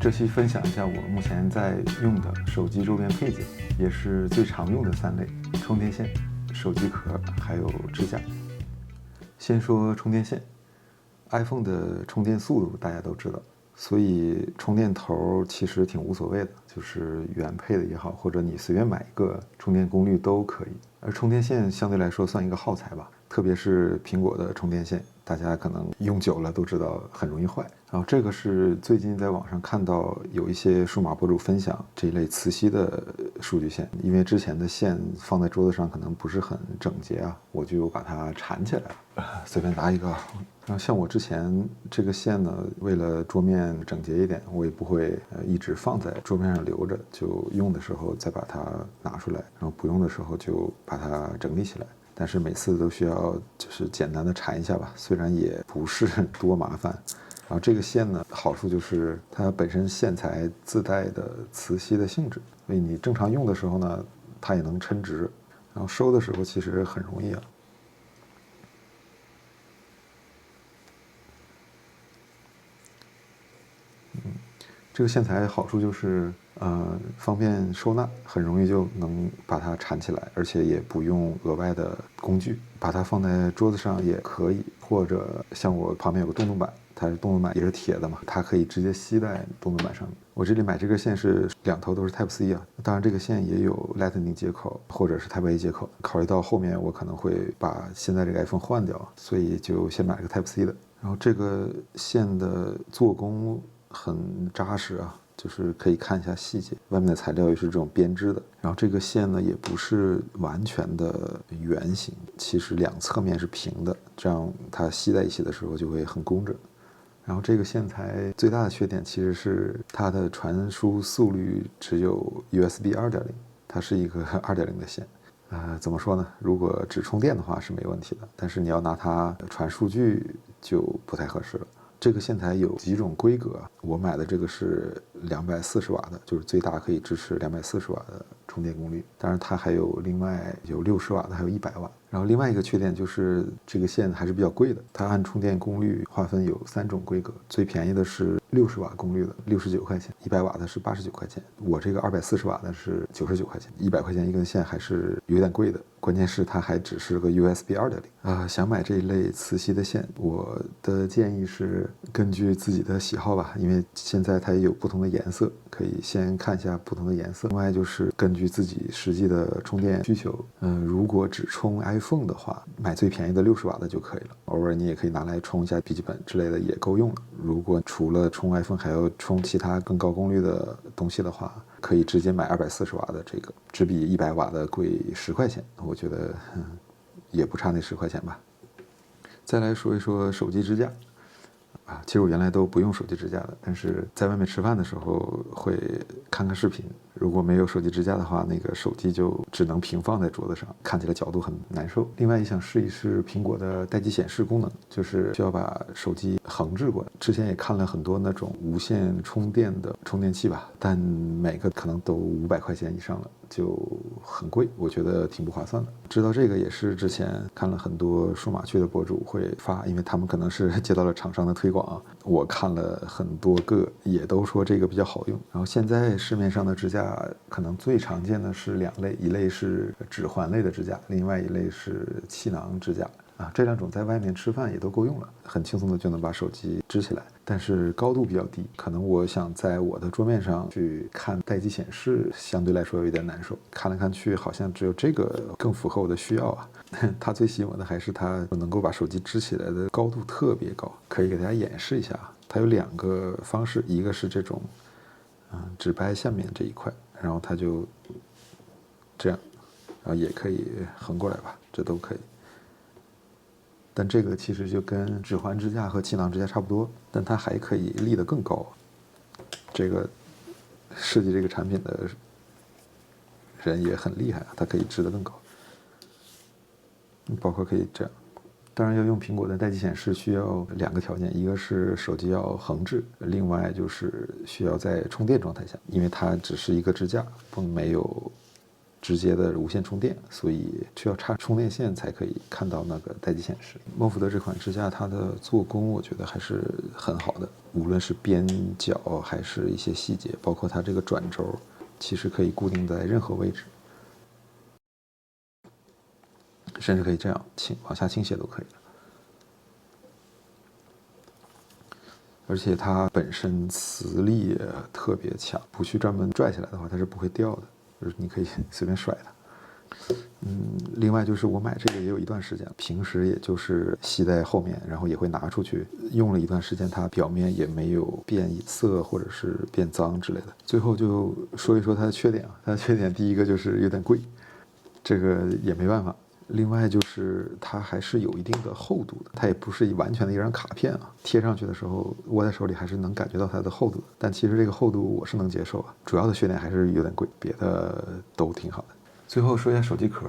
这期分享一下我目前在用的手机周边配件，也是最常用的3类：充电线、手机壳还有支架。先说充电线。iPhone 的充电速度大家都知道，所以充电头其实挺无所谓的，就是原配的也好，或者你随便买一个充电功率都可以。而充电线相对来说算一个耗材吧，特别是苹果的充电线，大家可能用久了都知道很容易坏。然后这个是最近在网上看到有一些数码博主分享这一类磁吸的数据线，因为之前的线放在桌子上可能不是很整洁啊，我就把它缠起来了，随便拿一个。然后像我之前这个线呢，为了桌面整洁一点，我也不会一直放在桌面上留着，就用的时候再把它拿出来，然后不用的时候就把它整理起来。但是每次都需要就是简单的缠一下吧，虽然也不是多麻烦。然后这个线呢，好处就是它本身线材自带的磁吸的性质，所以你正常用的时候呢，它也能抻直，然后收的时候其实很容易啊。这个线材好处就是方便收纳，很容易就能把它缠起来，而且也不用额外的工具，把它放在桌子上也可以，或者像我旁边有个动动板，它动动板也是铁的嘛，它可以直接吸在动动板上面。我这里买这个线是2头都是 Type-C 啊，当然这个线也有 Lightning 接口或者是 Type-A 接口，考虑到后面我可能会把现在这个 iPhone 换掉，所以就先买了个 Type-C 的。然后这个线的做工很扎实啊，就是可以看一下细节，外面的材料也是这种编织的。然后这个线呢也不是完全的圆形，其实2侧面是平的，这样它吸在一起的时候就会很工整。然后这个线材最大的缺点其实是它的传输速率只有 USB 2.0， 它是一个2.0的线。怎么说呢？如果只充电的话是没问题的，但是你要拿它传数据就不太合适了。这个线材有几种规格，我买的这个是240瓦的，就是最大可以支持240瓦的充电功率。当然它还有另外有60瓦的，还有100瓦。然后另外一个缺点就是这个线还是比较贵的，它按充电功率划分有3种规格，最便宜的是60瓦功率的69块钱，100瓦的是89块钱，我这个240瓦的是99块钱，100块钱一根线还是有点贵的。关键是它还只是个 USB 2.0啊，想买这一类磁吸的线，我的建议是根据自己的喜好吧，因为现在它也有不同的颜色，可以先看一下不同的颜色。另外就是根据自己实际的充电需求，如果只充 iPhone 的话，买最便宜的60瓦的就可以了，偶尔你也可以拿来充一下笔记本之类的也够用了。如果除了充 iPhone 还要充其他更高功率的东西的话，可以直接买240瓦的这个，只比100瓦的贵10块钱，我觉得也不差那10块钱吧。再来说一说手机支架其实我原来都不用手机支架的，但是在外面吃饭的时候会看看视频，如果没有手机支架的话，那个手机就只能平放在桌子上，看起来角度很难受。另外也想试一试苹果的待机显示功能，就是需要把手机横置过来。之前也看了很多那种无线充电的充电器吧，但每个可能都500块钱以上了，就很贵，我觉得挺不划算的。知道这个也是之前看了很多数码区的博主会发，因为他们可能是接到了厂商的推广，我看了很多个也都说这个比较好用。然后现在市面上的支架可能最常见的是2类，一类是指环类的支架，另外一类是气囊支架这2种在外面吃饭也都够用了，很轻松的就能把手机支起来，但是高度比较低，可能我想在我的桌面上去看待机显示相对来说有点难受，看来看去好像只有这个更符合我的需要啊。它最吸引我的还是它能够把手机支起来的高度特别高，可以给大家演示一下它有2个方式，一个是这种只掰下面这一块，然后它就这样，然后也可以横过来吧，这都可以。但这个其实就跟指环支架和气囊支架差不多，但它还可以立得更高。这个设计这个产品的人也很厉害他可以支得更高，包括可以这样。当然要用苹果的待机显示需要2个条件，一个是手机要横置，另外就是需要在充电状态下，因为它只是一个支架，没有直接的无线充电，所以需要插充电线才可以看到那个待机显示。莫福德这款支架它的做工我觉得还是很好的，无论是边角还是一些细节，包括它这个转轴，其实可以固定在任何位置，甚至可以这样往下倾斜都可以。而且它本身磁力也特别强，不去专门拽起来的话，它是不会掉的，就是你可以随便甩它。另外就是我买这个也有一段时间，平时也就是吸在后面，然后也会拿出去用了一段时间，它表面也没有变色或者是变脏之类的。最后就说一说它的缺点啊，它的缺点第一个就是有点贵，这个也没办法。另外就是它还是有一定的厚度的，它也不是完全的一张卡片啊，贴上去的时候握在手里还是能感觉到它的厚度的，但其实这个厚度我是能接受啊，主要的缺点还是有点贵，别的都挺好的。最后说一下手机壳，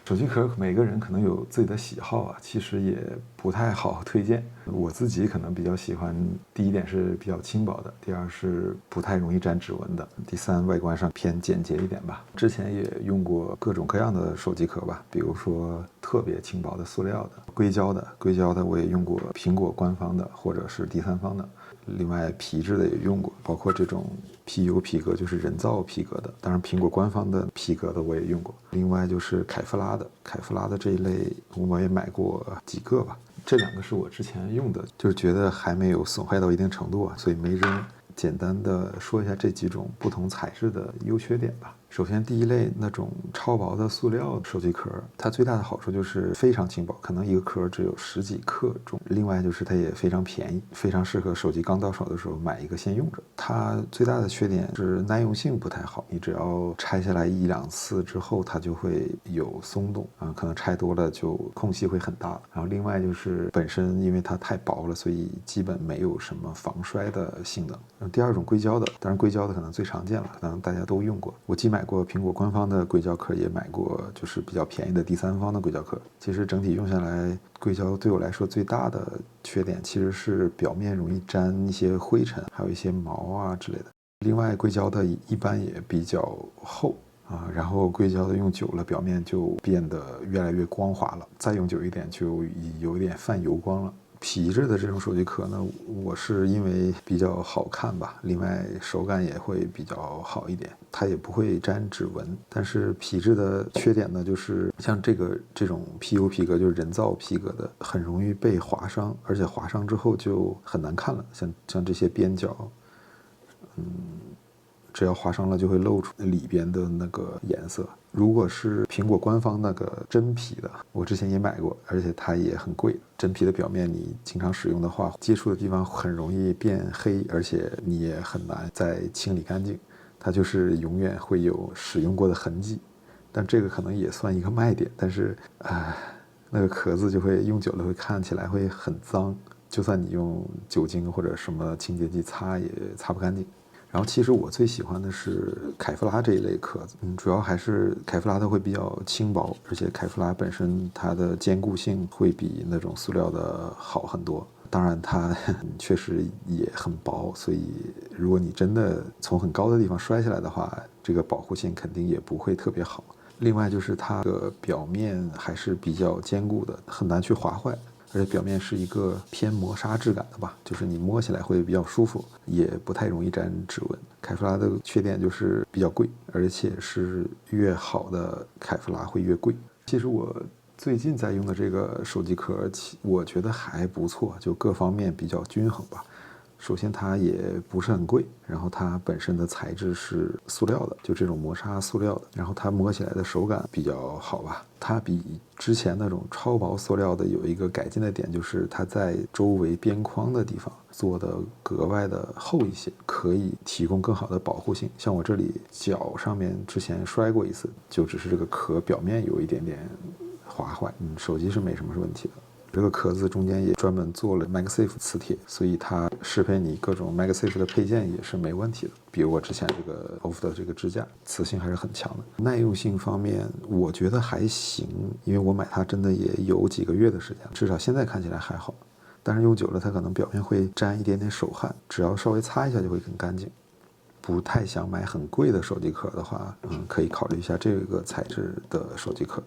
手机壳每个人可能有自己的喜好啊，其实也不太好推荐。我自己可能比较喜欢，第一点是比较轻薄的，第二是不太容易沾指纹的，第三外观上偏简洁一点吧。之前也用过各种各样的手机壳吧，比如说特别轻薄的塑料的、硅胶的我也用过，苹果官方的或者是第三方的。另外皮质的也用过，包括这种 PU 皮革，就是人造皮革的，当然苹果官方的皮革的我也用过。另外就是凯夫拉的这一类我也买过几个吧，这两个是我之前用的，就是觉得还没有损坏到一定程度啊，所以没扔。简单的说一下这几种不同材质的优缺点吧。首先第一类那种超薄的塑料手机壳，它最大的好处就是非常轻薄，可能一个壳只有10几克重。另外就是它也非常便宜，非常适合手机刚到手的时候买一个先用着。它最大的缺点是耐用性不太好，你只要拆下来1、2次之后，它就会有松动啊，可能拆多了就空隙会很大。然后另外就是本身因为它太薄了，所以基本没有什么防摔的性能。第二种硅胶的，当然硅胶的可能最常见了，可能大家都用过。我既买过苹果官方的硅胶壳，也买过就是比较便宜的第三方的硅胶壳。其实整体用下来，硅胶对我来说最大的缺点其实是表面容易沾一些灰尘，还有一些毛啊之类的。另外硅胶的一般也比较厚啊，然后硅胶的用久了，表面就变得越来越光滑了，再用久一点就有一点泛油光了。皮质的这种手机壳呢，我是因为比较好看吧，另外手感也会比较好一点，它也不会沾指纹。但是皮质的缺点呢，就是像这种 PU 皮革，就是人造皮革的，很容易被划伤，而且划伤之后就很难看了，像这些边角，只要划伤了就会露出里边的那个颜色。如果是苹果官方那个真皮的，我之前也买过，而且它也很贵。真皮的表面你经常使用的话，接触的地方很容易变黑，而且你也很难再清理干净，它就是永远会有使用过的痕迹。但这个可能也算一个卖点，但是那个壳子就会用久了会看起来会很脏，就算你用酒精或者什么清洁剂擦也擦不干净。然后其实我最喜欢的是凯夫拉这一类壳子，主要还是凯夫拉的会比较轻薄，而且凯夫拉本身它的坚固性会比那种塑料的好很多。当然它确实也很薄，所以如果你真的从很高的地方摔下来的话，这个保护性肯定也不会特别好。另外就是它的表面还是比较坚固的，很难去划坏。而且表面是一个偏磨砂质感的吧，就是你摸起来会比较舒服，也不太容易沾指纹。凯夫拉的缺点就是比较贵，而且是越好的凯夫拉会越贵。其实我最近在用的这个手机壳，我觉得还不错，就各方面比较均衡吧。首先它也不是很贵，然后它本身的材质是塑料的，就这种磨砂塑料的，然后它摸起来的手感比较好吧。它比之前那种超薄塑料的有一个改进的点，就是它在周围边框的地方做的格外的厚一些，可以提供更好的保护性。像我这里脚上面之前摔过一次，就只是这个壳表面有一点点划坏，手机是没什么问题的。这个壳子中间也专门做了 MagSafe 磁铁，所以它适配你各种 MagSafe 的配件也是没问题的。比如我之前这个 OFF 的这个支架，磁性还是很强的。耐用性方面，我觉得还行，因为我买它真的也有几个月的时间，至少现在看起来还好。但是用久了，它可能表面会沾一点点手汗，只要稍微擦一下就会更干净。不太想买很贵的手机壳的话，可以考虑一下这个材质的手机壳。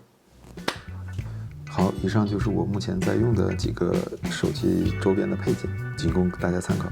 好，以上就是我目前在用的几个手机周边的配件，仅供大家参考。